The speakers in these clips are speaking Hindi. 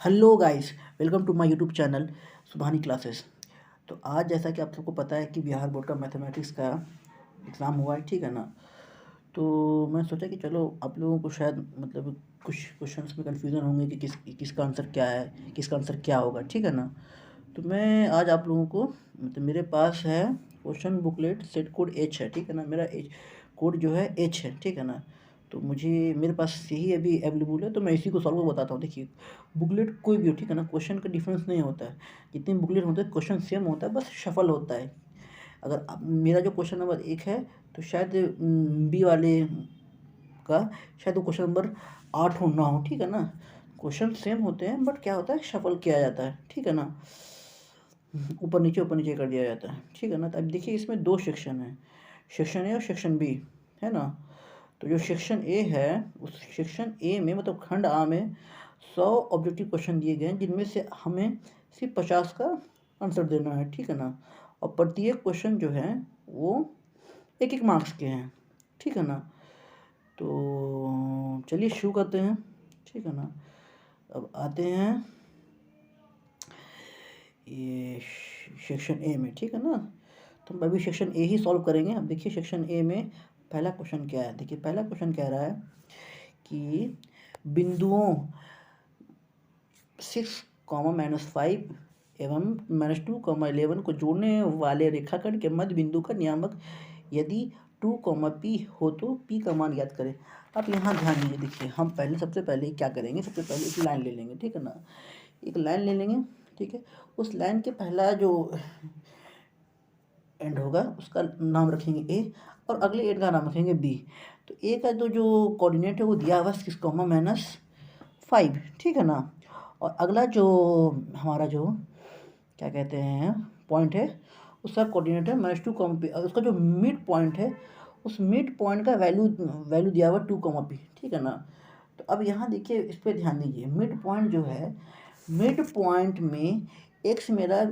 Hello guys, welcome to my YouTube channel Subhani classes. तो आज जैसा कि आप सबको पता है कि बिहार बोर्ड का मैथमेटिक्स का एग्ज़ाम हुआ है, ठीक है ना। तो मैं सोचा कि चलो आप लोगों को शायद मतलब कुछ क्वेश्चंस में कन्फ्यूज़न होंगे कि किसका आंसर क्या है, किसका आंसर क्या होगा, ठीक है ना। तो मैं आज आप लोगों को मतलब मेरे पास है question booklet, set code H है, ठीक है ना। मेरा एच कोड जो है एच है, ठीक है ना। तो मुझे मेरे पास यही अभी अवेलेबल है, तो मैं इसी को सॉल्व बताता हूँ। देखिए, बुकलेट कोई भी हो, ठीक है ना, क्वेश्चन का डिफरेंस नहीं होता है। जितने बुकलेट होते हैं क्वेश्चन सेम होता है, बस शफल होता है। अगर मेरा जो क्वेश्चन नंबर 1 है तो शायद बी वाले का शायद वो क्वेश्चन नंबर 8 हो ना हो, ठीक है ना। क्वेश्चन सेम होते हैं बट क्या होता है, शफल किया जाता है, ठीक है ना। ऊपर नीचे कर दिया जाता है, ठीक है ना। तो अब देखिए, इसमें दो सेक्शन है, सेक्शन ए और सेक्शन बी, है ना। तो जो सेक्शन ए है, उस सेक्शन ए में मतलब खंड आ में 100 ऑब्जेक्टिव क्वेश्चन दिए गए हैं, जिनमें से हमें सिर्फ 50 का आंसर देना है, ठीक है ना। और प्रत्येक क्वेश्चन जो है वो एक एक मार्क्स के हैं, ठीक है ना। तो चलिए शुरू करते हैं, ठीक है ना। अब आते हैं ये सेक्शन ए में, ठीक है ना। तो हम अभी सेक्शन ए ही सॉल्व करेंगे। अब देखिए सेक्शन ए में पहला क्वेश्चन क्या है। देखिए पहला क्वेश्चन कह रहा है कि बिंदुओं 6, -5 एवं -2, 11 को जोड़ने वाले रेखाखंड के मध्य बिंदु का नियामक यदि 2, P हो तो P का मान ज्ञात करें। आप यहाँ ध्यान दीजिए। देखिए हम सबसे पहले क्या करेंगे, सबसे पहले एक लाइन ले लेंगे, ठीक है ना। एक लाइन ले लेंगे, ठीक है। उस लाइन के पहला जो एंड होगा उसका नाम रखेंगे ए, और अगले एंड का नाम रखेंगे बी। तो ए का जो कोऑर्डिनेट है वो दिया हुआ 6, -5, ठीक है ना। और अगला जो हमारा जो क्या कहते हैं पॉइंट है, उसका कोऑर्डिनेट है -2, P। उसका जो मिड पॉइंट है, उस मिड पॉइंट का वैल्यू दिया हुआ 2, P, ठीक है ना। तो अब यहाँ देखिए, इस पर ध्यान दीजिए। मिड पॉइंट जो है, मिड पॉइंट में एक्स मेरा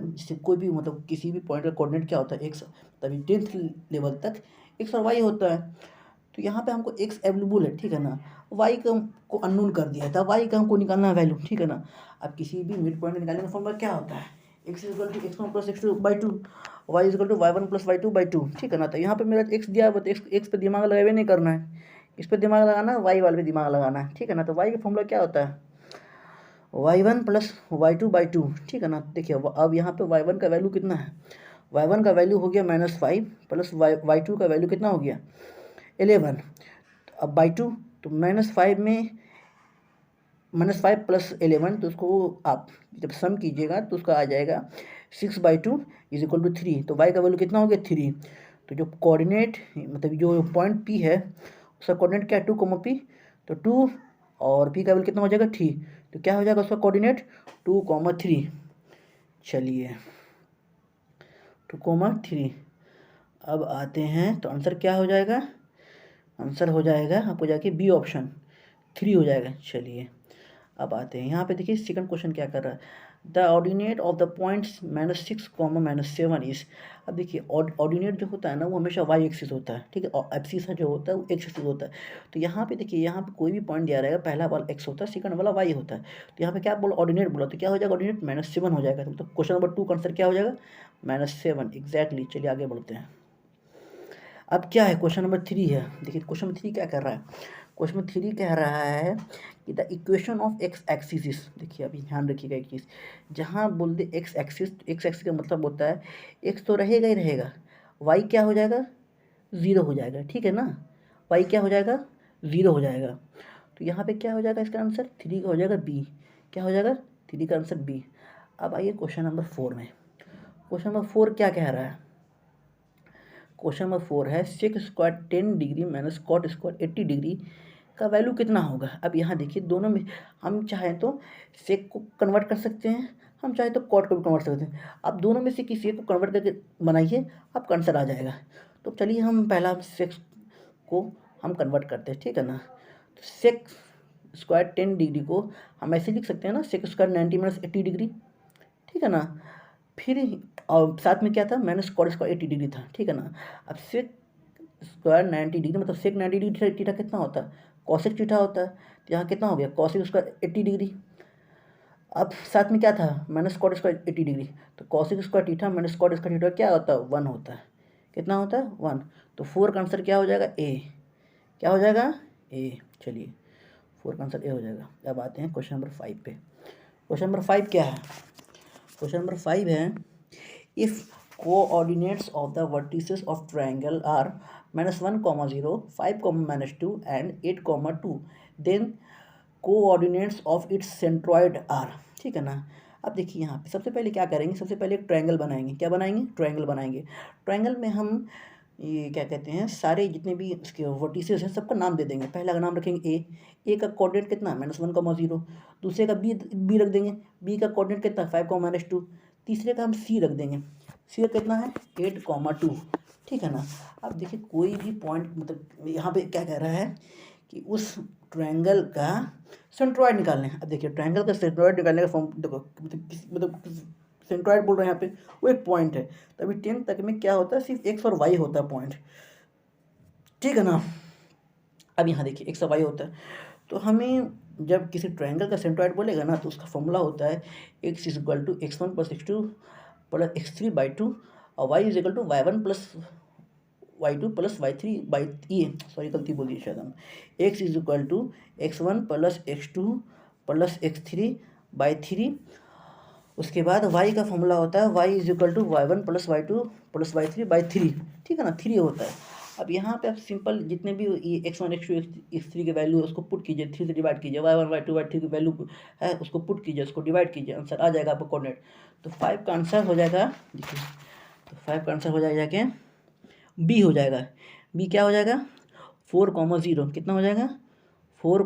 कोई भी मतलब किसी भी पॉइंट का कोऑर्डिनेट क्या होता है, एक्स। तभी 10th लेवल तक एक्स और वाई होता है। तो यहाँ पे हमको एक्स अवेलेबल है, ठीक है ना। वाई को अननोन कर दिया था, वाई का हमको निकालना है वैल्यू, ठीक है ना। अब किसी भी मिड पॉइंट निकालने का फॉर्मूला क्या होता है, x is equal to x1 + x2/2, y is equal to y1 + y2/2, ठीक है ना। तो यहाँ पे मेरा एक्स दिया है, एक्स पे दिमाग लगावे नहीं करना है, इस पर दिमाग लगाना है, वाई वाले पे दिमाग लगाना है, ठीक है ना। तो वाई का फॉर्मूला क्या होता है, y1 + y2/2, ठीक है ना। देखिए अब यहाँ पे y1 का वैल्यू कितना है, y1 का वैल्यू हो गया -5 प्लस y2 का वैल्यू कितना हो गया 11। अब बाई 2, तो -5 में -5 + 11, तो उसको आप जब सम कीजिएगा तो उसका आ जाएगा 6/2 इज इक्वल टू 3। तो y का वैल्यू कितना हो गया 3। तो जो कोऑर्डिनेट मतलब जो पॉइंट P है, उसका कोऑर्डिनेट क्या है 2, P। तो 2 और P का वैल्यू कितना हो जाएगा 3। तो क्या हो जाएगा उसका कोऑर्डिनेट 2, 3। चलिए 2, 3। अब आते हैं तो आंसर क्या हो जाएगा, आंसर हो जाएगा आपको जाके बी ऑप्शन 3 हो जाएगा। चलिए अब आते हैं यहाँ पे। देखिए सेकंड क्वेश्चन क्या कर रहा है, the ordinate of the points -6, -7 is. अब देखिए ऑर्डिनेट जो होता है ना वो हमेशा वाई एक्सिस होता है, ठीक है, और एब्सिस जो होता है वो एक्स एक्सिस होता है। तो यहाँ पे देखिए, यहाँ पे कोई भी पॉइंट दिया रहेगा, पहला वाला एक्स होता है, सेकंड वाला वाई होता है। तो यहाँ पे क्या बोला, ऑर्डिनेट बोला, तो क्या हो जाएगा ऑर्डिनेट -7 हो जाएगा। तो क्वेश्चन नंबर 2 का आंसर क्या हो जाएगा -7 एग्जैक्टली। चलिए आगे बढ़ते हैं। अब क्या है, क्वेश्चन नंबर 3 है। देखिए क्वेश्चन नंबर 3 क्या कर रहा है, क्वेश्चन नंबर 3 कह रहा है कि the equation of x axis. देखिए अभी ध्यान रखिएगा एक चीज़, जहाँ बोल दे एक्स एक्सिस, एक्स एक्सिस का मतलब होता है एक्स तो रहेगा ही रहेगा, वाई क्या हो जाएगा 0 हो जाएगा, ठीक है ना। वाई क्या हो जाएगा 0 हो जाएगा। तो यहाँ पे क्या हो जाएगा, इसका आंसर 3 का हो जाएगा बी। क्या हो जाएगा 3 का आंसर बी। अब आइए क्वेश्चन नंबर 4 में। क्वेश्चन नंबर 4 क्या कह रहा है, क्वेश्चन नंबर 4 है sec² 10 डिग्री -cot² 80 डिग्री का वैल्यू कितना होगा। अब यहाँ देखिए, दोनों में हम चाहें तो सेक को कन्वर्ट कर सकते हैं, हम चाहें तो कॉट को भी कन्वर्ट कर सकते हैं। आप दोनों में से किसी एक को कन्वर्ट करके बनाइए, आपका आंसर आ जाएगा। तो चलिए हम पहला सेक को हम कन्वर्ट करते हैं, ठीक है ना। तो sec² 10 डिग्री को हम ऐसे लिख सकते हैं ना, sec² 90 - 80 डिग्री, ठीक है ना। फिर और साथ में क्या था, -cot² 80 डिग्री था, ठीक है ना। अब sec² 90 डिग्री मतलब sec 90 डिग्री थीटा कितना होता है, cosec थीटा होता है। तो यहाँ कितना हो गया cosec² 80 डिग्री। अब साथ में क्या था, माइनस कॉट स्क्वायर 80 डिग्री, तो cosec square theta minus cot square theta क्या होता है, 1 होता है। कितना होता है, 1। तो 4 का आंसर क्या हो जाएगा, ए। क्या हो जाएगा, ए। चलिए 4 का आंसर ए हो जाएगा। अब आते हैं क्वेश्चन नंबर 5 पे। क्वेश्चन नंबर 5 क्या है, क्वेश्चन नंबर 5 है, if coordinates of the vertices of triangle are -1, 0, 5, -2 and 8, 2, then coordinates of its centroid are. ठीक है ना। अब देखिए यहाँ पे सबसे पहले क्या करेंगे, सबसे पहले एक ट्रायंगल बनाएंगे। क्या बनाएंगे, ट्रायंगल बनाएंगे। ट्रायंगल में हम ये क्या कहते हैं, सारे जितने भी इसके वर्टिसेस हैं सबका नाम दे देंगे। पहला का नाम रखेंगे ए का कोऑर्डिनेट कितना, -1, 0। दूसरे का बी रख देंगे, बी का कोऑर्डिनेट कितना, 5, -2। तीसरे का हम सी रख देंगे, सी का कितना है, 8, 2। ठीक है ना। अब देखिए कोई भी पॉइंट, मतलब यहाँ पे क्या कह रहा है कि उस ट्रायंगल का सेंट्रॉइड निकालने हैं। अब देखिए ट्रायंगल का सेंट्रॉइड निकालने का फॉर्म देखो, मतलब सेंट्रॉइड बोल रहे हैं यहाँ पे, वो एक पॉइंट है। तभी 10 तक में क्या होता है, सिर्फ एक्स और वाई होता है पॉइंट। ठीक है ना। अब यहाँ देखिए एक्स और वाई होता है, तो हमें जब किसी ट्रायंगल का सेंट्रॉइड बोलेगा ना, तो उसका फॉर्मूला होता है x = x1 + x2 + x3/2 और y = y1 + y2 + y3/, sorry गलती बोल दी शायद हम, x = x1 + x2 + x3/3। उसके बाद y का फॉर्मूला होता है y = y1 + y2 + y3/3। ठीक है ना, 3 होता है। अब यहाँ पे आप सिंपल जितने भी ये x1 x2 x3 के वैल्यू है उसको पुट कीजिए, 3 से डिवाइड कीजिए, y1 y2 y3 की वैल्यू है उसको पुट कीजिए, उसको डिवाइड कीजिए, आंसर आ जाएगा आपका कोऑर्डिनेट। तो 5 का आंसर हो जाएगा, देखिए तो 5 का आंसर हो जाएगा क्या, बी हो जाएगा। बी क्या हो जाएगा, 4, 0। कितना हो जाएगा, 4,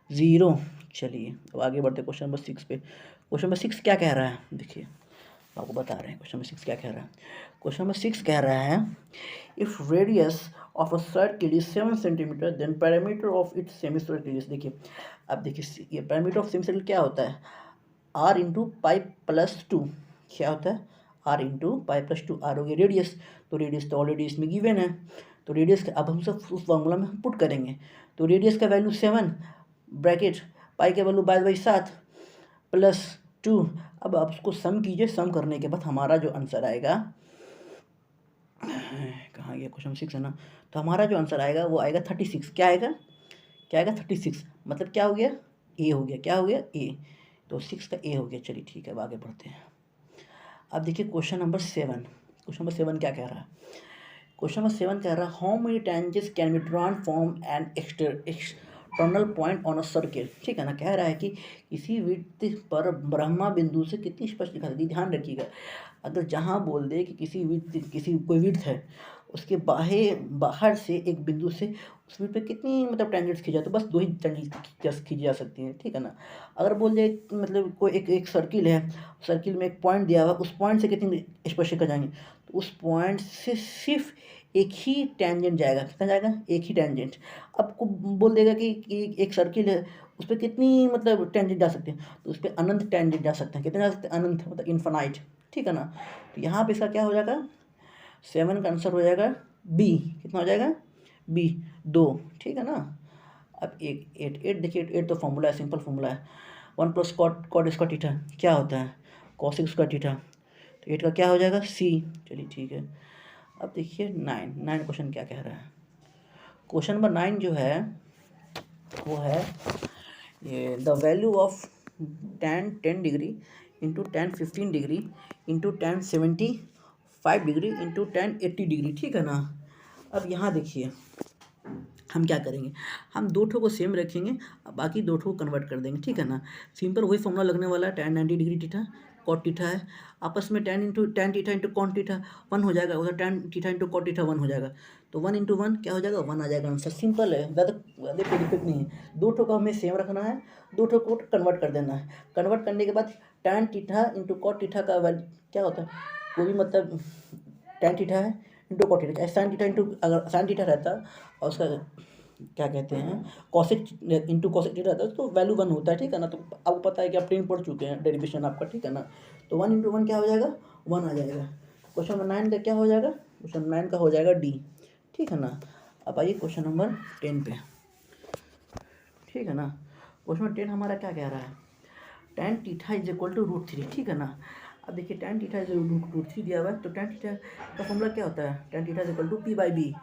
0। चलिए अब आगे बढ़ते क्वेश्चन नंबर 6 पे। क्वेश्चन नंबर 6 क्या कह रहा है, देखिए आपको बता रहे हैं क्वेश्चन नंबर 6 क्या कह रहा है। क्वेश्चन नंबर 6 कह रहा है, if radius of a circle is 7 centimetre then perimeter of its semi circle is. देखिए अब देखिए ये पैरामीटर ऑफ सेमी सर्किल क्या होता है, r × π+2। क्या होता है, r × π+2। r हो गया रेडियस, तो रेडियस तो ऑलरेडी इसमें गिवन है, तो रेडियस अब हम सब उस फॉर्मूला में हम पुट करेंगे। तो रेडियस का वैल्यू 7 ब्रैकेट पाई के वैल्यू 7 +2। अब आप उसको सम कीजिए, सम करने के बाद हमारा जो आंसर आएगा, कहाँ गया क्वेश्चन 6 है ना, तो हमारा जो आंसर आएगा वो आएगा 36। क्या आएगा, क्या आएगा, 36। मतलब क्या हो गया, ए हो गया। क्या हो गया, ए। तो 6 का ए हो गया। चलिए ठीक है, अब आगे बढ़ते हैं। अब देखिए क्वेश्चन नंबर 7। क्वेश्चन नंबर 7 क्या कह रहा है, क्वेश्चन नंबर 7 कह रहा है, how many tangents can be drawn from an external point on a circle. ठीक है ना, कह रहा है कि किसी वृत्त पर ब्रह्मा बिंदु से कितनी स्पष्ट दिखा दी। ध्यान रखिएगा, अगर जहाँ बोल दे कि किसी वृत्त, किसी कोई वृत्त है, उसके बाहर से एक बिंदु से उस वृत्त पे कितनी मतलब टेंजेंट्स खींचा, तो बस 2 ही टेंजेंट्स खींची जा सकती हैं। ठीक है ना। अगर बोल दे मतलब कोई एक सर्किल है, सर्किल में एक पॉइंट दिया हुआ, उस पॉइंट से कितनी स्पर्शिका जाएंगे, तो उस पॉइंट से सिर्फ एक ही टेंजेंट जाएगा। कितना जाएगा, एक ही टेंजेंट। आपको बोल देगा कि एक सर्किल है, उस पर कितनी मतलब टेंजेंट जा सकते हैं, तो उस पर अनंत टेंजेंट जा सकते हैं। कितने जा सकते हैं, अनंत, मतलब इन्फिनाइट। ठीक है ना। तो यहाँ पे इसका क्या हो जाएगा, 7 का आंसर हो जाएगा बी। कितना हो जाएगा, बी, 2। ठीक है ना। अब 8 देखिए, 8 तो फॉर्मूला है, सिंपल फॉर्मूला है, 1 + कॉट स्क्वायर थीटा क्या होता है, कॉसिक स्क्वायर थीटा। तो 8 का क्या हो जाएगा, सी। चलिए ठीक है। अब देखिए 9 क्वेश्चन क्या कह रहा है। क्वेश्चन नंबर 9 जो है वो है ये, the value of tan 10 degree into tan 15 degree into tan 75 degree into tan 80 degree. ठीक है ना। अब यहाँ देखिए हम क्या करेंगे, हम 2 ठो को सेम रखेंगे, बाकी 2 ठो को कन्वर्ट कर देंगे। ठीक है ना। सिंपल वही फॉर्मूला लगने वाला है, tan 90 degree theta cot theta है, आपस में tan theta into cot theta 1 हो जाएगा, उधर tan theta into cot theta 1 हो जाएगा। तो 1 × 1 क्या हो जाएगा, 1 आ जाएगा। आंसर सिंपल है, ज़्यादा कोई दिक्कत नहीं है। 2 ठो को हमें सेम रखना है, 2 ठो को कन्वर्ट कर देना है। कन्वर्ट करने के बाद tan theta into cot theta का वैल्यू क्या होता है, कोई भी मतलब tan थीटा है into cot theta, sine theta into, अगर साइन थीटा रहता और उसका क्या कहते हैं कॉसेक इंटू कॉसेक थीटा रहता है तो वैल्यू 1 होता है। ठीक है ना। तो आपको पता है कि आप 10 पढ़ चुके हैं डेरिवेशन आपका। ठीक है ना। तो 1 × 1 क्या हो जाएगा, 1 आ जाएगा। क्वेश्चन नंबर 9 का क्या हो जाएगा, क्वेश्चन 9 का हो जाएगा डी। ठीक है ना। अब आइए क्वेश्चन नंबर 10 पे। ठीक है ना। क्वेश्चन नंबर 10 हमारा क्या कह रहा है, tan theta is equal to √3, ठीक है ना। अब देखिए tan थीटा इज √3 दिया हुआ है, तो tan थीटा का फॉर्मूला क्या होता है, tan theta is equal to p/b।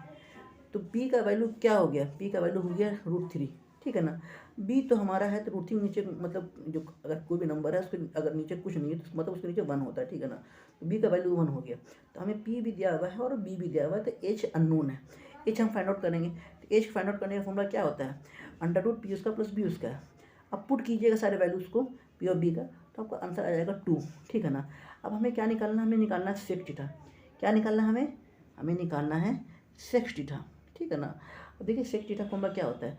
तो p का वैल्यू क्या हो गया, p का वैल्यू हो गया √3, ठीक है ना। b तो हमारा है, तो √3 नीचे मतलब जो अगर कोई भी नंबर है उसके अगर नीचे कुछ नहीं है तो मतलब उसके नीचे 1 होता है, ठीक है ना। तो b का वैल्यू 1 हो गया, तो हमें p भी दिया हुआ है और b भी दिया हुआ है, तो h अननोन है। h हम फाइंड आउट करेंगे, तो h फाइंड आउट करने का फॉर्मूला क्या होता है, √p उसका प्लस b उसका। अब पुट कीजिएगा सारे वैल्यूज़ को p और b का, तो आपका आंसर आ जाएगा 2, ठीक है ना। अब हमें क्या निकालना है, हमें निकालना है सेक थीटा। क्या निकालना है हमें निकालना है सेक थीटा, ठीक है ना। अब देखिए सेक थीटा फॉर्मूला क्या होता है,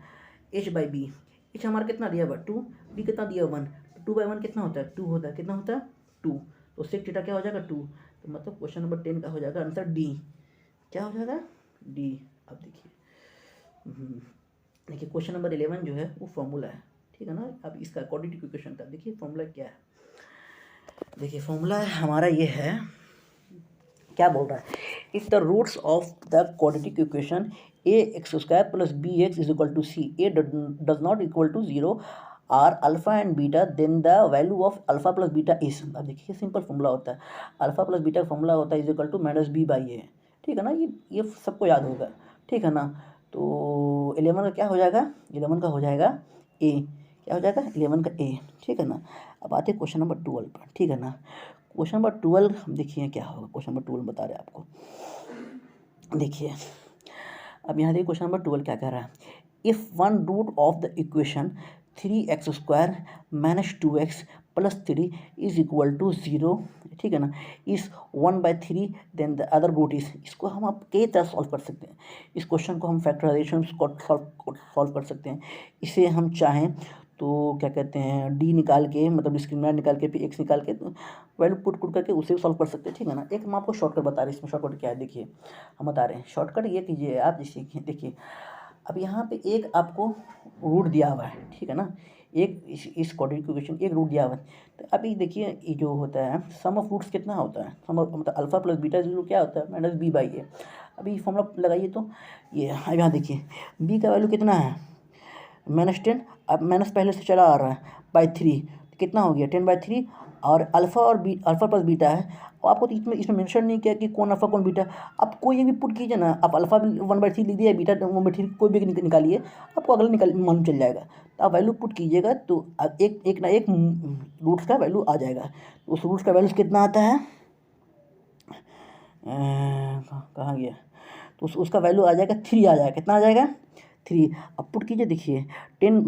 h/b। h हमारा कितना दिया हुआ 2, b कितना दिया 1, 2/1 कितना होता है 2 होता है, कितना होता है 2। तो सेक थीटा क्या हो जाएगा 2। तो मतलब क्वेश्चन नंबर 10 का हो जाएगा आंसर डी। क्या हो जाएगा डी। अब देखिए क्वेश्चन नंबर 11 जो है वो फॉर्मूला है, ठीक है ना। अब इसका क्वाड्रेटिक इक्वेशन का देखिए फॉर्मूला क्या है। देखिए फॉर्मूला हमारा ये है, क्या बोल रहा है, if the roots of the quadratic equation ax² plus bx is equal to c, a does not equal to 0 are alpha and beta, then the value of alpha plus beta is. अब देखिए सिंपल फॉर्मूला होता है, अल्फा प्लस बीटा का फॉर्मूला होता है इज इक्वल टू -b/a, ठीक है ना। ये सबको याद होगा, ठीक है ना। तो 11 का क्या हो जाएगा, 11 का हो जाएगा ए। क्या हो जाएगा 11 का ए, ठीक है ना। अब आते हैं क्वेश्चन नंबर 12 पर, ठीक है ना। क्वेश्चन नंबर 12 देखिए क्या होगा, क्वेश्चन नंबर 12 बता रहे हैं आपको। देखिए अब यहाँ देखिए क्वेश्चन नंबर 12 क्या कह रहा है, if one root of the equation 3x² - 2x + 3 is equal to 0, ठीक है ना, इस 1/3 then the other root is. इसको हम आप कई तरह सॉल्व कर सकते हैं, इस क्वेश्चन को हम फैक्टराइजेशन सॉल्व कर सकते हैं। इसे हम चाहें तो क्या कहते हैं डी निकाल के मतलब डिस्क्रिमिनेंट निकाल के फिर एक्स निकाल के तो वैल्यू पुट करके उसे सॉल्व कर सकते हैं, ठीक है ना। एक हम आपको शॉर्टकट बता रहे हैं, इसमें शॉर्टकट क्या है देखिए हम बता रहे हैं। शॉर्टकट ये कीजिए आप, जैसे देखिए अब यहाँ पे एक आपको रूट दिया हुआ है, ठीक है ना। एक इस क्वाड्रेटिक इक्वेशन एक रूट दिया हुआ है, तो अभी देखिए ये जो होता है सम ऑफ रूट्स कितना होता है, सम ऑफ मतलब अल्फा प्लस बीटा जीरो क्या होता है -b/a। अभी फॉर्मूला लगाइए तो ये अब यहाँ देखिए b का वैल्यू कितना है -10, अब माइनस पहले से चला आ रहा है /3, तो कितना हो गया 10/3। और अल्फ़ा और अल्फ़ा प्लस बीटा है, और आपको तो इसमें मेंशन नहीं किया कि कौन अल्फ़ा कौन बीटा। आप कोई भी पुट कीजिए ना, आप अल्फ़ा 1/3 लिख दिया, बीटा 1/3 कोई भी निकालिए, आपको अगला मालूम चल जाएगा। तो आप वैल्यू पुट कीजिएगा तो एक ना एक रूट्स का वैल्यू आ जाएगा। तो उस रूट्स का वैल्यू कितना आता है, कहाँ गया, तो उसका वैल्यू आ जाएगा 3 आ जाएगा। कितना आ जाएगा 3। अब पुट कीजिए देखिए 10,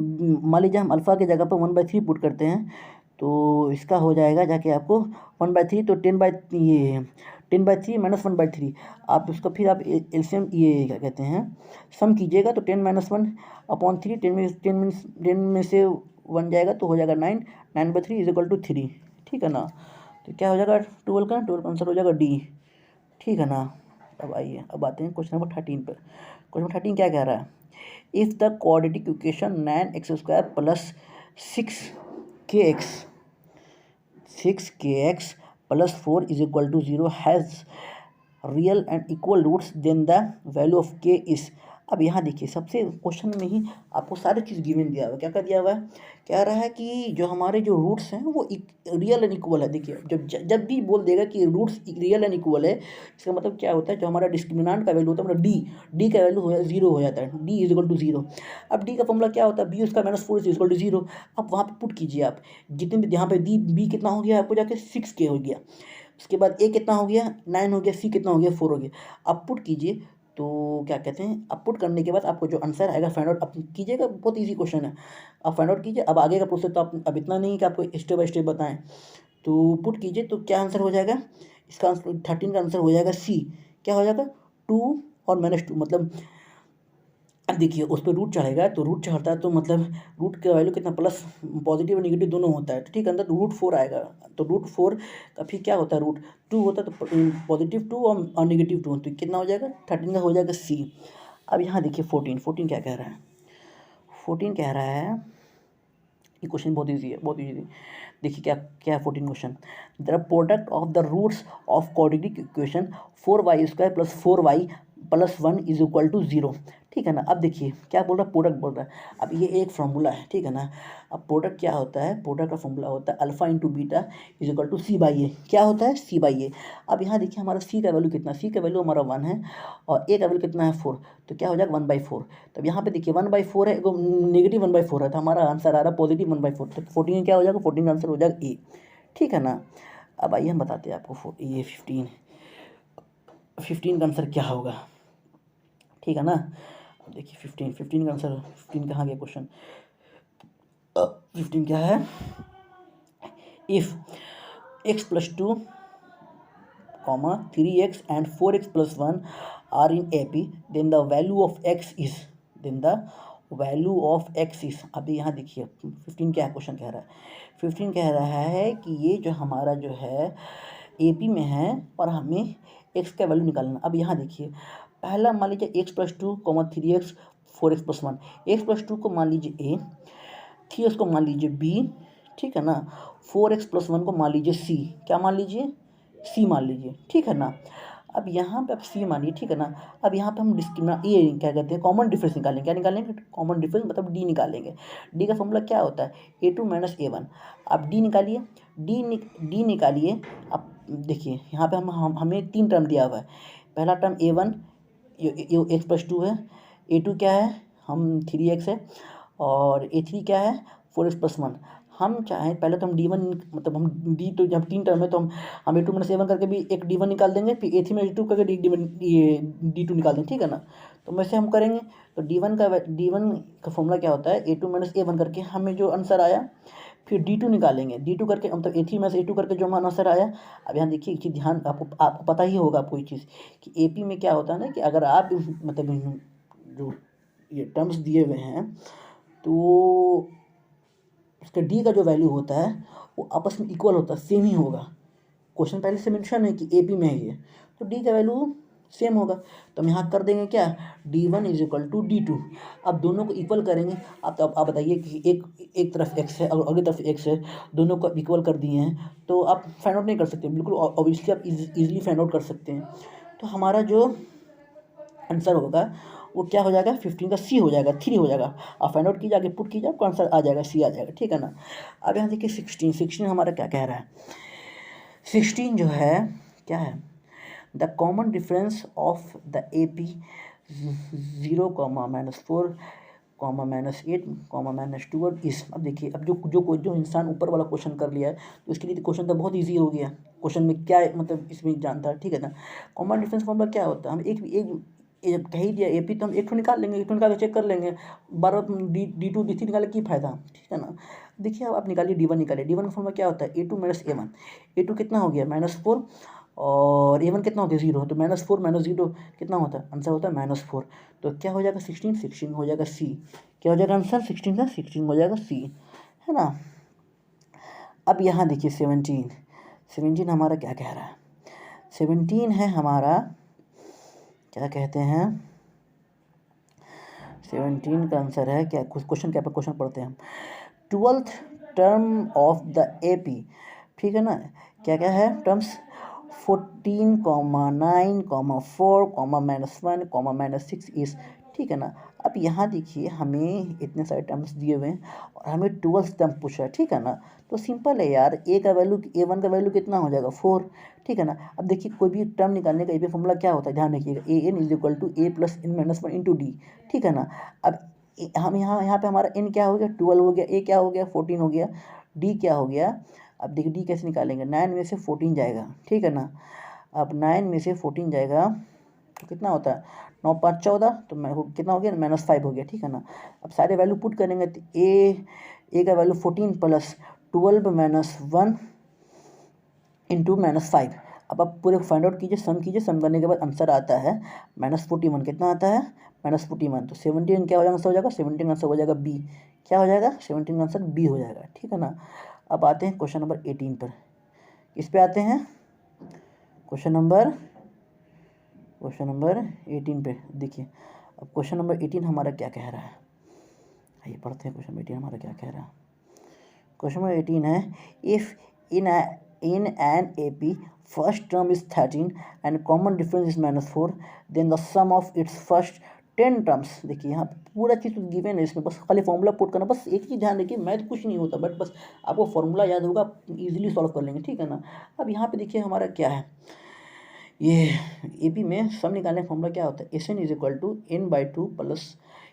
मान लीजिए हम अल्फ़ा की जगह पर 1/3 पुट करते हैं, तो इसका हो जाएगा जाके आपको 1/3, तो 10/3 - 1/3। आप उसका फिर आप एलसीएम ये क्या कहते हैं सम कीजिएगा, तो 10 - 1/3, 10 में से 1 जाएगा तो हो जाएगा 9, 9/3 इज इक्वल टू 3, ठीक है ना। तो क्या हो जाएगा 12 का आंसर हो जाएगा डी, ठीक है ना। अब आइए अब आते हैं क्वेश्चन नंबर 13 पर। क्वेश्चन नंबर 13 क्या कह रहा है, if the quadratic equation 9x² plus 6kx plus 4 is equal to 0 has real and equal roots then the value of k is. अब यहाँ देखिए सबसे क्वेश्चन में ही आपको सारी चीज़ गिवन दिया हुआ है। क्या दिया हुआ है, कह रहा है कि जो हमारे जो रूट्स हैं वो रियल एंड इक्वल है। देखिए जब भी बोल देगा कि रूट्स रियल एंड इक्वल है, इसका मतलब क्या होता है, जो हमारा डिस्क्रिमिनेंट का वैल्यू होता है मतलब डी का वैल्यू 0 हो जाता है, डी इज इक्वल टू 0। अब डी का फॉर्मूला क्या होता है, बी उसका -4 इज इक्वल टू 0। अब वहाँ पर पुट कीजिए आप जितने भी, यहाँ पे बी कितना हो गया आपको जाके 6k हो गया, उसके बाद ए कितना हो गया 9 हो गया, सी कितना हो गया 4 हो गया। अब पुट कीजिए तो क्या कहते हैं, अब पुट करने के बाद आपको जो आंसर आएगा फाइंड आउट अब कीजिएगा, बहुत इजी क्वेश्चन है, आप फाइंड आउट कीजिए। अब आगे का प्रोसेस तो आप अब इतना नहीं कि आपको स्टेप बाय स्टेप बताएं, तो पुट कीजिए तो क्या आंसर हो जाएगा, इसका 13 का आंसर हो जाएगा सी। क्या हो जाएगा 2 और -2, मतलब अब देखिए उस पर रूट चढ़ेगा, तो रूट चढ़ता है तो मतलब रूट का वैल्यू कितना प्लस पॉजिटिव और निगेटिव दोनों होता है, तो ठीक है, अंदर √4 आएगा। तो √4 का फिर क्या होता है √2 होता है, तो पॉजिटिव 2 और निगेटिव 2, तो कितना हो जाएगा 13 का हो जाएगा सी। अब यहाँ देखिए 14 क्या कह रहा है, 14 कह रहा है, ये क्वेश्चन बहुत ईजी है, बहुत ईजी। देखिए क्या क्या है 14 question, the product of the roots of quadratic equation 4y² + 4y +1 is equal to 0, ठीक है ना। अब देखिए क्या बोल रहा है, प्रोडक्ट बोल रहा है। अब ये एक फॉर्मूला है, ठीक है ना। अब प्रोडक्ट क्या होता है, प्रोडक्ट का फॉर्मूला होता है alpha into beta is equal to C/A। क्या होता है, C/A। अब यहाँ देखिए हमारा C का वैल्यू कितना, C का वैल्यू हमारा 1 है और A का वैल्यू कितना है 4, तो क्या हो जाएगा 1/4। तब यहाँ पे देखिए 1/4 है, नेगेटिव 1/4 है, तो हमारा आंसर आ रहा है पॉजिटिव 1/4। तो 14 क्या हो जाएगा, 14 का आंसर हो जाएगा A, ठीक है ना। अब आइए हम बताते हैं आपको ये 15 का आंसर क्या होगा, ठीक है ना। अब देखिए 15 का आंसर, 15 कहाँ गया क्वेश्चन, 15 क्या है, if x+2, 3x and 4x+1 are in AP, then the value of x is, अभी यहाँ देखिए 15 क्या है, क्वेश्चन कह रहा है, 15 कह रहा है कि ये जो हमारा जो है AP में है और हमें x का वैल्यू निकालना। अब यहाँ देखिए पहला मान लीजिए x+2, 3x, 4x+1, x+2 को मान लीजिए A, 3x को मान लीजिए B, ठीक है ना, 4x+1 को मान लीजिए C, क्या मान लीजिए, C मान लीजिए, ठीक है ना। अब यहाँ पे आप C मानिए, ठीक है ना। अब यहाँ पे हम ये क्या कहते हैं, कॉमन डिफरेंस निकालेंगे। क्या निकालेंगे, कॉमन डिफरेंस मतलब D निकालेंगे। D का फॉर्मूला क्या होता है, A2 - A1। आप D निकालिए, D निकालिए। अब देखिए यहाँ पे हमें 3 टर्म दिया हुआ है। पहला टर्म A1 ये x+2 है, A2 क्या है, हम 3x है, और A3 क्या है, 4x+1। हम चाहें पहले तो हम D1 मतलब हम D तो जब 3 टर्म है तो हम A2 - A1 करके भी एक D1 निकाल देंगे, फिर A3 - A2 करके D2 निकाल देंगे, ठीक है ना। तो वैसे हम करेंगे। तो D1 का फॉर्मूला क्या होता है, A2 - A1 करके हमें जो आंसर आया, फिर D2 निकालेंगे, D2 करके मतलब A3 - A2 करके जो हमारा आंसर आया। अब यहाँ देखिए एक चीज़ ध्यान, आपको पता ही होगा आपको ये चीज़ कि AP में क्या होता है ना कि अगर आप मतलब जो ये टर्म्स दिए हुए हैं तो उसका D का जो वैल्यू होता है वो आपस में इक्वल होता है, सेम ही होगा। क्वेश्चन पहले से मेंशन है कि AP में है ये, तो D का वैल्यू सेम होगा। तो हम यहाँ कर देंगे क्या, D1 = D2। अब दोनों को इक्वल करेंगे। आप बताइए कि एक तरफ x है और अगली तरफ x है, दोनों को इक्वल कर दिए हैं तो आप फाइंड आउट नहीं कर सकते, बिल्कुल ऑब्वियसली आप इजीली फाइंड आउट कर सकते हैं। तो हमारा जो आंसर होगा वो क्या हो जाएगा, 15 का C हो जाएगा, 3 हो जाएगा। आप फाइंड आउट कीजिए, आगे पुट कीजिए, आपको आंसर आ जाएगा, C आ जाएगा, ठीक है ना। अब यहाँ देखिए 16 हमारा क्या कह रहा है, 16 जो है क्या है, the common difference of the AP 0, -4, -8, -12 इस। अब देखिए अब जो इंसान ऊपर वाला क्वेश्चन कर लिया है तो इसके लिए क्वेश्चन तो बहुत इजी हो गया। क्वेश्चन में क्या मतलब इसमें जानता है, ठीक है ना। कॉमन डिफरेंस फॉर्मूला क्या होता है, हम एक जब कह ही दिया AP तो हम एक निकाल लेंगे, एक निकाल के चेक कर लेंगे, बार D2 D3 निकाले की फायदा, ठीक है ना। देखिए अब आप निकालिए D1 निकालिए, D1 का फॉर्मूला क्या होता है, A2 - A1। A2 कितना हो गया, -4, और A1 कितना हो गया, 0। तो -4 - 0 कितना होता है, आंसर होता है -4। तो क्या हो जाएगा 16 हो जाएगा C। क्या हो जाएगा आंसर 16 हो जाएगा C, है ना। अब यहाँ देखिए 17 हमारा क्या कह रहा है, 17 है हमारा, क्या कहते हैं, 17 का आंसर है क्या, क्वेश्चन क्या, क्वेश्चन पढ़ते हैं हम। 12th term of the AP, ठीक है ना। क्या क्या है टर्म्स, 14, 9, 4, -1, -6 इस, ठीक है ना। अब यहाँ देखिए हमें इतने सारे टर्म्स दिए हुए हैं और हमें 12th टर्म पूछा है, ठीक है ना। तो सिंपल है यार, A1 का वैल्यू कितना हो जाएगा 4, ठीक है ना। अब देखिए कोई भी टर्म निकालने का AP फॉर्मूला क्या होता है, ध्यान रखिएगा, AN = A + N - 1 × D, ठीक है ना। अब हम यहाँ पे हमारा N क्या हो गया, 12 हो गया, A क्या हो गया, 14 हो गया, D क्या हो गया। अब देखिए D कैसे निकालेंगे, 9 में से 14 जाएगा, ठीक है ना। अब 9 में से 14 जाएगा तो कितना होता है, 9 × 5 = 14, तो कितना हो गया, -5 हो गया, ठीक है ना। अब सारे वैल्यू पुट करेंगे तो A का वैल्यू 14 + 12 - 1 × -5। अब आप पूरे फाइंड आउट कीजिए, सम कीजिए, सम करने के बाद आंसर आता है -41। कितना आता है, -41। तो 17 क्या हो जाएगा, आंसर हो जाएगा 17 आंसर हो जाएगा B। क्या हो जाएगा 17 आंसर B हो जाएगा, ठीक है ना। अब आते हैं क्वेश्चन नंबर 18 पर, इस पे आते हैं क्वेश्चन नंबर 18 पे। देखिए अब क्वेश्चन नंबर 18 हमारा क्या कह रहा है, आइए पढ़ते हैं क्वेश्चन नंबर 18 हमारा क्या कह रहा है। क्वेश्चन नंबर 18 है, if in an AP first term is 13 and common difference is -4, then the sum of its first 10 terms. देखिए यहाँ पूरा चीज़ गिवन है, इसमें बस खाली फॉर्मूला पुट करना, बस एक चीज़ ध्यान रखिए, मैथ कुछ नहीं होता, बट बस आपको फॉर्मूला याद होगा, आप इजीली सॉल्व कर लेंगे, ठीक है ना। अब यहाँ पे देखिए हमारा क्या है, ये AP में सम निकालने का फॉर्मूला क्या होता है, SN is equal to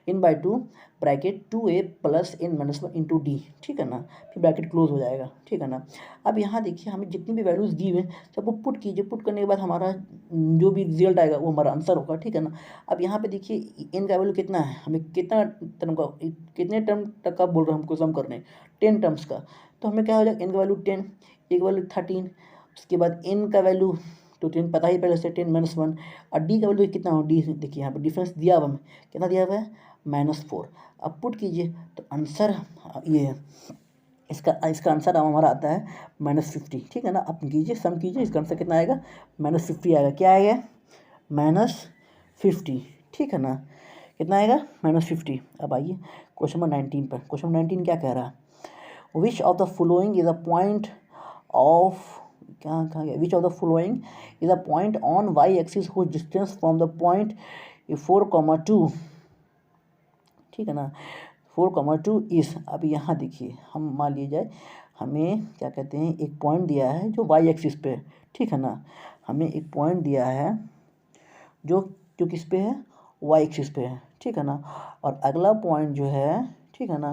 n/2 bracket 2a plus n-1 into d, ठीक है ना, फिर ब्रैकेट क्लोज हो जाएगा, ठीक है ना। अब यहाँ देखिए हमें जितनी भी वैल्यूज़ दी हुए सबको पुट कीजिए, पुट करने के बाद हमारा जो भी रिजल्ट आएगा वो हमारा आंसर होगा, ठीक है ना। अब यहाँ पे देखिए n का वैल्यू कितना है, हमें कितना टर्म का, कितने टर्म तक का बोल रहे हैं हमको सम करने, 10 टर्म्स का, तो हमें क्या हो जाएगा, n का वैल्यू 10, a का वैल्यू 13, उसके बाद n का वैल्यू तो 10 पता ही पहले से 10-1, और डी का वैल्यू कितना हो, डी देखिए यहाँ पर डिफरेंस दिया हुआ हमें, कितना दिया हुआ है, -4। अब पुट कीजिए तो आंसर ये इसका आंसर हमारा आता है -50, ठीक है ना। आप कीजिए सम कीजिए, इसका आंसर कितना आएगा, -50 आएगा, क्या आएगा, -50, ठीक है ना, कितना आएगा, -50। अब आइए क्वेश्चन नंबर 19 पर। क्वेश्चन नंबर 19 क्या कह रहा है, which of the following is a point of, क्या कहा गया, which of the following is a point on y axis whose distance from the point 4,2, ठीक है ना, 4,2 इस। अब यहाँ देखिए हम मान लीजिए जाए हमें क्या कहते हैं, एक पॉइंट दिया है जो वाई एक्सिस पे है, ठीक है ना, हमें एक पॉइंट दिया है जो जो किस पे है, वाई एक्सिस पे है, ठीक है ना, और अगला पॉइंट जो है, ठीक है ना,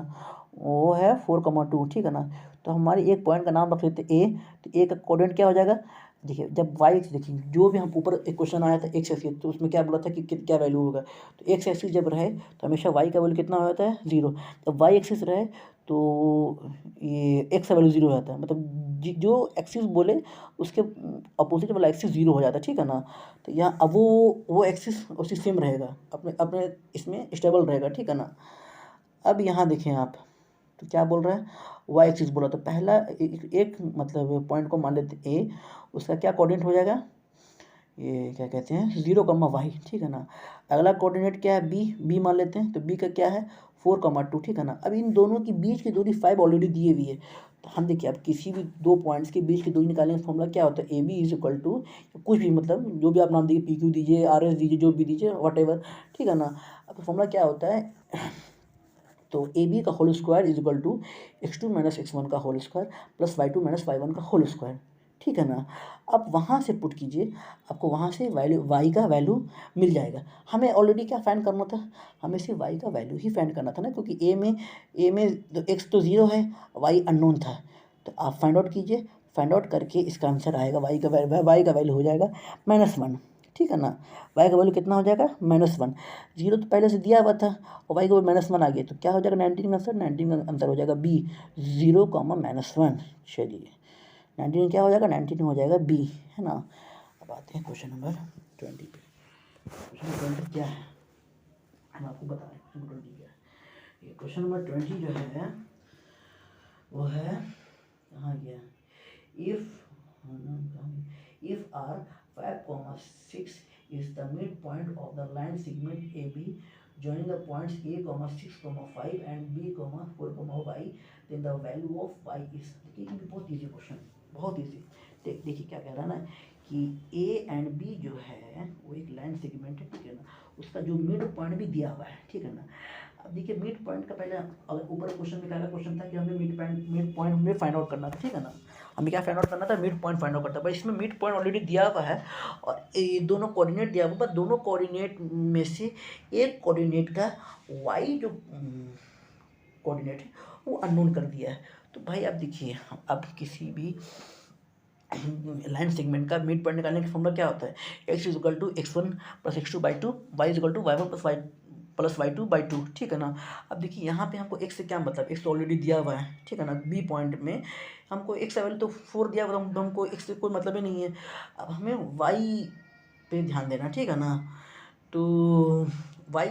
वो है 4,2, ठीक है ना। तो हमारे एक पॉइंट का नाम रख लेते ए, तो ए का कोऑर्डिनेट क्या हो जाएगा, देखिए जब वाई, देखिए जो भी हम ऊपर एक क्वेश्चन आया था एक्स एक्सिस, तो उसमें क्या बोला था कि क्या वैल्यू होगा, तो एक्स एक्सिस जब रहे तो हमेशा वाई का वैल्यू कितना हो जाता है, 0, जब वाई एक्सिस रहे तो ये एक्स का वैल्यू 0 हो जाता है, मतलब जो एक्सिस बोले उसके अपोजिट वाला एक्सिस 0 हो जाता है, ठीक है ना। तो यहाँ अब वो एक्सिस उसी सेम रहेगा, अपने अपने इसमें स्टेबल रहेगा, ठीक है ना। अब यहाँ देखें आप, तो क्या बोल रहा है, वाई एक्सिस बोला, तो पहला एक मतलब पॉइंट को मान लेते ए, उसका क्या कोऑर्डिनेट हो जाएगा, ये क्या कहते हैं 0,y, ठीक है ना। अगला कोऑर्डिनेट क्या है, बी मान लेते हैं, तो बी का क्या है 4,2, ठीक है ना। अब इन दोनों की बीच की दूरी 5 ऑलरेडी दिए हुई है, तो हम देखिए अब किसी भी दो पॉइंट्स के बीच की दूरी निकालने का फॉर्मूला क्या होता है, AB इज इक्वल टू कुछ भी, मतलब जो भी आप नाम दीजिए, PQ दीजिए, RS दीजिए, जो भी दीजिए वट एवर, ठीक है ना। अब फॉर्मूला क्या होता है, तो AB का whole square is equal to x2 - x1 का whole square plus y2 - y1 का होल स्क्वायर, ठीक है ना। अब वहाँ से पुट कीजिए, आपको वहाँ से वैल्यू y का वैल्यू मिल जाएगा। हमें ऑलरेडी क्या फाइंड करना था, हमें सिर्फ y का वैल्यू ही फाइंड करना था ना, क्योंकि a में तो x तो 0 है, y अननोन था, तो आप फाइंड आउट कीजिए, फाइंड आउट करके इसका आंसर आएगा, y का वैल्यू हो जाएगा -1, ठीक है ना। y का वैल्यू कितना हो जाएगा, -1, 0 तो पहले से दिया हुआ था और y का वैल्यू -1 आ गया, तो क्या हो जाएगा 19 का आंसर, 19 का आंसर हो जाएगा B, 0, -1। चलिए 19 क्या हो जाएगा, 19 हो जाएगा B, है ना। अब आते हैं क्वेश्चन नंबर 20 पे। क्वेश्चन नंबर 20 क्या है, हम आपको बता रहे हैं क्वेश्चन नंबर 20 क्या है। ये क्वेश्चन नंबर 20 जो है वो है, कहाँ गया, if R 5,6 is the midpoint of the line segment AB joining the points A, 6,5 and B, 4,y, then the value of y is, देखिए ये बहुत ईजी क्वेश्चन, बहुत ईजी। देखिए क्या कह रहा है ना कि A एंड B जो है वो एक लाइन सेगमेंट है, ठीक है ना, उसका जो मिड पॉइंट भी दिया हुआ है, ठीक है ना। अब देखिए मिड पॉइंट का पहले अगर ऊपर क्वेश्चन में क्या क्वेश्चन था कि हमें मिड पॉइंट में फाइंड आउट करना था, ठीक है ना, हमें क्या फाइंड आउट करना था, मिड पॉइंट फाइंड आउट करता है, पर इसमें मिड पॉइंट ऑलरेडी दिया हुआ है और ये दोनों कोऑर्डिनेट दिया हुआ, पर दोनों कोऑर्डिनेट में से एक कोऑर्डिनेट का वाई जो कोऑर्डिनेट है वो अननोन कर दिया है। तो भाई आप देखिए, अब किसी भी लाइन सेगमेंट का मिड पॉइंट निकालने का फॉर्मूला क्या होता है, x is equal to x1 + x2/2, y is equal to y1 + y2/2, ठीक है ना। अब देखिए यहाँ पे हमको x से क्या मतलब, x तो ऑलरेडी दिया हुआ है, ठीक है ना, बी पॉइंट में हमको x का वैल्यू तो 4 दिया हुआ, तो हमको x से कोई मतलब ही नहीं है। अब हमें y पे ध्यान देना, ठीक है ना। तो y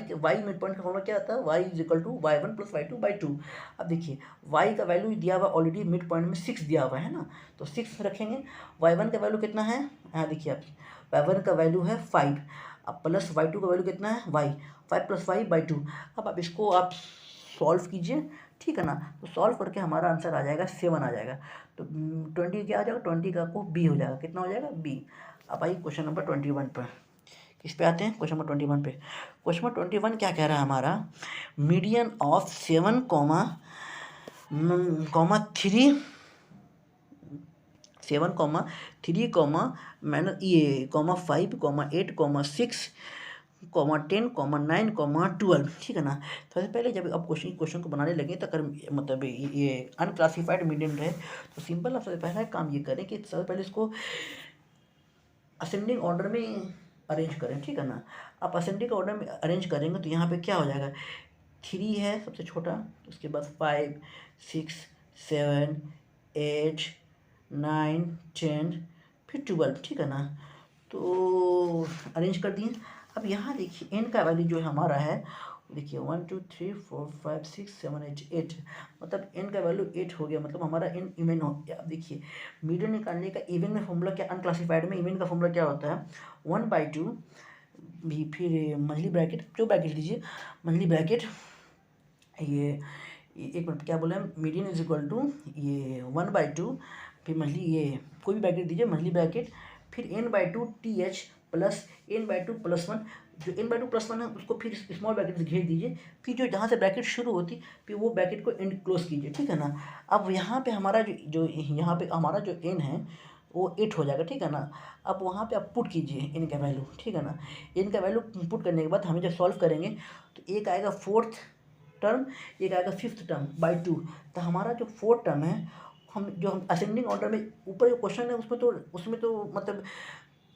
मिड पॉइंट का फॉर्मूला क्या आता है, y is equal to y1 + y2/2। अब देखिए y का वैल्यू दिया हुआ ऑलरेडी मिड पॉइंट में 6 दिया हुआ है ना, तो 6 रखेंगे। y1 का वैल्यू कितना है, यहाँ देखिए आप, y1 का वैल्यू है 5, अब प्लस y2 का वैल्यू कितना है, y, 5 + y/2। अब आप इसको आप सॉल्व कीजिए, ठीक है ना। तो सॉल्व करके हमारा आंसर आ जाएगा 7 आ जाएगा। तो 20 क्या आ जाएगा, 20 का आपको बी हो जाएगा, कितना हो जाएगा बी। अब आइए क्वेश्चन नंबर 21 पर, किस पे आते हैं, क्वेश्चन नंबर 21 पे। क्वेश्चन नंबर 21 क्या कह रहा है हमारा, median of 7 comma 3 7 comma 3 comma minus ये comma 5 comma 8 comma 6 comma 10 comma 9 comma 12, ठीक है ना। सबसे पहले जब आप क्वेश्चन को बनाने लगे तो अगर मतलब ये अनक्लासिफाइड मीडियन रहे तो सिंपल आप सबसे पहला काम ये करें कि सबसे पहले इसको असेंडिंग ऑर्डर में अरेंज करें, ठीक है ना। आप असेंडिंग ऑर्डर में अरेंज करेंगे तो यहाँ पे क्या हो जाएगा, 3 है सबसे छोटा, उसके बाद 5 6 7 8 9 10 फिर 12, ठीक है ना। तो अरेंज कर दिए। अब यहाँ देखिए एन का वैल्यू जो हमारा है, देखिए 1 2 3 4 5 6 7 8 मतलब एन का वैल्यू 8 हो गया, मतलब हमारा एन इवन हो गया। अब देखिए मीडियन निकालने का इवन में फॉर्मूला क्या, अनक्लासिफाइड में इवन का फॉर्मूला क्या होता है, 1/2 भी, फिर मंथली ब्रैकेट, जो ब्रैकेट लीजिए मंथली ब्रैकेट, ये एक मिनट क्या बोला है, मीडियन इज इक्वल टू ये 1/2 फिर मंथली ये कोई भी ब्रैकेट दीजिए मंथली ब्रैकेट, फिर n/2 TH प्लस n/2 + 1, जो n/2 + 1 है उसको फिर स्मॉल ब्रैकेट से घेर दीजिए, फिर जो जहाँ से ब्रैकेट शुरू होती फिर वो ब्रैकेट को एंड क्लोज कीजिए, ठीक है ना। अब यहाँ पे हमारा जो यहाँ पे हमारा जो n है वो 8 हो जाएगा, ठीक है ना। अब वहाँ पे आप पुट कीजिए n का वैल्यू, ठीक है ना। n का वैल्यू पुट करने के बाद हमें जब सॉल्व करेंगे तो एक आएगा 4th टर्म, एक आएगा 5th टर्म बाई 2। तो हमारा जो 4th टर्म है, हम असेंडिंग ऑर्डर में ऊपर जो क्वेश्चन है उसमें तो मतलब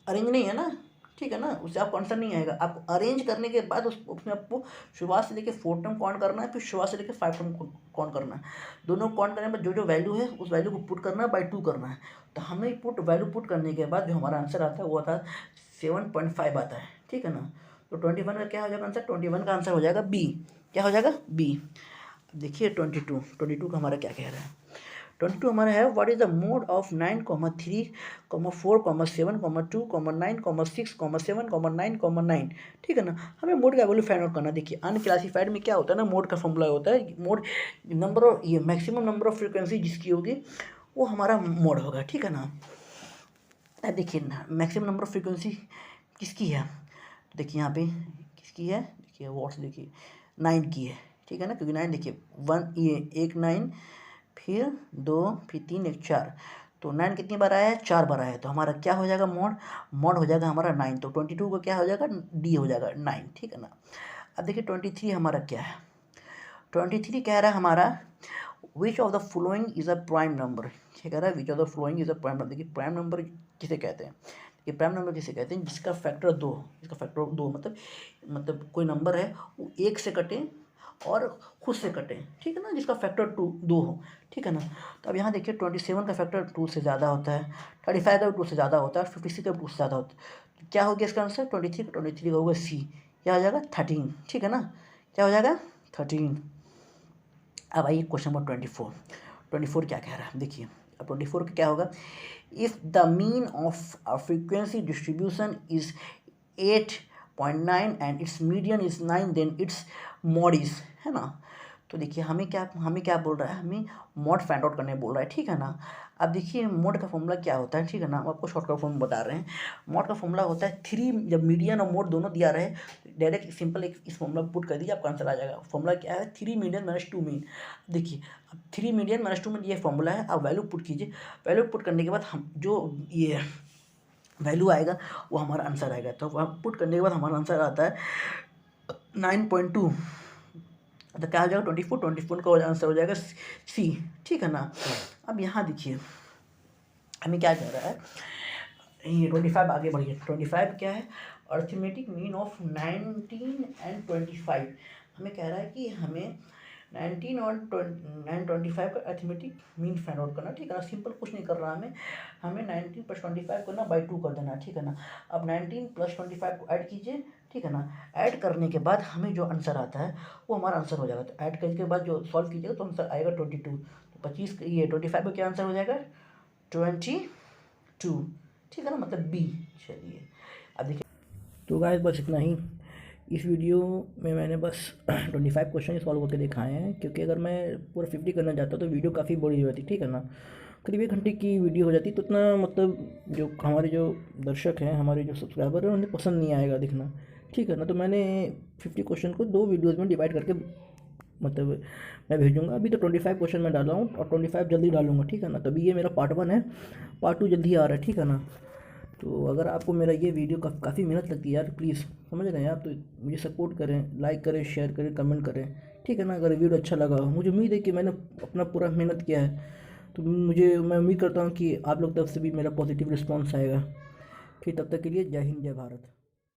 अरेंज नहीं है ना, ठीक है ना, उससे आपको आंसर नहीं आएगा। आपको अरेंज करने के बाद उसमें आपको शुरुआत से लेकर 4th टर्म काउंट करना है, फिर शुरुआत से लेकर 5th टर्म काउंट करना है। दोनों काउंट करने के बाद जो जो वैल्यू है उस वैल्यू को पुट करना है, बाई 2 करना है। तो हमें वैल्यू पुट करने के बाद जो हमारा आंसर आता है वो आता है 7.5 आता है, ठीक है ना। तो 21 का क्या हो जाएगा आंसर, 21 का आंसर हो जाएगा बी। क्या हो जाएगा बी। देखिए 22 का हमारा क्या कह रहा है, 22 हमारा है, what is the mode of 9 3 4 7 2 9 6 7 9 9, ठीक है ना। हमें मोड का वैल्यू फाइंड आउट करना। देखिए अनक्लासिफाइड में क्या होता है ना, मोड का फॉर्मूला होता है, मोड नंबर ऑफ ये मैक्सिमम नंबर ऑफ फ्रीक्वेंसी जिसकी होगी वो हमारा मोड होगा, ठीक है ना। देखिए मैक्सिमम नंबर ऑफ फ्रीक्वेंसी किसकी है, देखिए यहाँ पे किसकी है, देखिए वॉट्स देखिए 9 की है, ठीक है ना, क्योंकि 9 देखिए 1 ये 1 9 फिर 2 फिर 3 1 4, तो 9 कितनी बार आया है, 4 बार आया है। तो हमारा क्या हो जाएगा मोड हो जाएगा हमारा 9। तो 22 का क्या हो जाएगा, डी हो जाएगा 9, ठीक है ना। अब देखिए 23 हमारा क्या है, 23 कह रहा है हमारा विच of the following is a prime number, क्या कह रहा है, which of the following is a prime number. देखिए प्राइम नंबर किसे कहते हैं, ये प्राइम नंबर किसे कहते हैं, जिसका फैक्टर 2, इसका फैक्टर 2 मतलब कोई नंबर है वो 1 से कटे और खुद से कटे, ठीक है ना, जिसका फैक्टर 2 हो, ठीक है ना। तो अब यहाँ देखिए 27 का फैक्टर 2 से ज़्यादा होता है, 35 का 2 से ज़्यादा होता है, 56 का 2 से ज़्यादा होता है। तो क्या हो गया इसका आंसर 23 का होगा सी, क्या हो जाएगा 13, ठीक है ना, क्या हो जाएगा 13। अब आइए क्वेश्चन नंबर 24 क्या कह रहा है, देखिए अब 24 का क्या होगा, if the mean of a frequency distribution is 8.9 and its median is 9 then its mode is, है ना। तो देखिए हमें क्या बोल रहा है, हमें मोड फाइंड आउट करने बोल रहा है, ठीक है ना। अब देखिए मोड का फॉर्मूला क्या होता है, ठीक है ना, हम आपको शॉर्टकट फॉर्म बता रहे हैं। मोड का फॉर्मूला होता है 3, जब मीडियन और मोड दोनों दिया रहे डायरेक्ट सिंपल एक इस फॉर्मूला पुट कर दीजिए, आपका आंसर आ जाएगा। फॉर्मूला क्या है, 3 मीडियन - 2 मीन। देखिए अब 3 मीडियन - 2 मीन ये फॉर्मूला है, आप वैल्यू पुट कीजिए। वैल्यू पुट करने के बाद हम जो ये वैल्यू आएगा वो हमारा आंसर आएगा। तो आप पुट करने के बाद हमारा आंसर आता है 9.2, तो क्या हो जाएगा 24 का आंसर हो जाएगा सी, ठीक है ना। अब यहाँ देखिए हमें क्या कह रहा है, ये 25 आगे बढ़िए, 25 क्या है, अर्थमेटिक मीन ऑफ 19 एंड 25। हमें कह रहा है कि हमें 19 और 25 का अर्थमेटिक मीन फाइंड आउट करना, ठीक है ना। सिंपल कुछ नहीं कर रहा हमें 19 + 25 को ना बाई 2 कर देना, ठीक है ना। अब 19 + 25 को ऐड कीजिए, ठीक है ना। ऐड करने के बाद हमें जो आंसर आता है वो हमारा आंसर हो जाएगा। तो ऐड करने के बाद जो सॉल्व कीजिएगा तो आंसर आएगा 22। तो 25 ये 25 का क्या आंसर हो जाएगा 22, ठीक है ना, मतलब बी। चलिए अब देखिए, तो गाइस बस इतना ही। इस वीडियो में मैंने बस 25 क्वेश्चन सॉल्व करके दिखाए हैं, क्योंकि अगर मैं पूरा 50 करना चाहता तो वीडियो काफ़ी बड़ी हो जाती, ठीक है ना। करीब 1 घंटे की वीडियो हो जाती, तो उतना मतलब जो हमारे जो दर्शक हैं, हमारे जो सब्सक्राइबर हैं, उन्हें पसंद नहीं आएगा दिखना, ठीक है ना। तो मैंने 50 क्वेश्चन को 2 वीडियोज़ में डिवाइड करके मतलब मैं भेजूँगा। अभी तो 25 क्वेश्चन मैं डाला हूँ और 25 जल्दी डालूँगा, ठीक है ना। तभी ये मेरा पार्ट 1 है, पार्ट 2 जल्दी आ रहा है, ठीक है ना। तो अगर आपको मेरा ये वीडियो काफ़ी मेहनत लगती है यार, प्लीज़ समझ रहे हैं आप, तो मुझे सपोर्ट करें, लाइक करें, शेयर करें, कमेंट करें, ठीक है ना। अगर वीडियो अच्छा लगा, मुझे उम्मीद है कि मैंने अपना पूरा मेहनत किया है, तो मैं उम्मीद करता हूँ कि आप लोग तरफ से भी मेरा पॉजिटिव रिस्पॉन्स आएगा। फिर तब तक के लिए जय हिंद, जय भारत।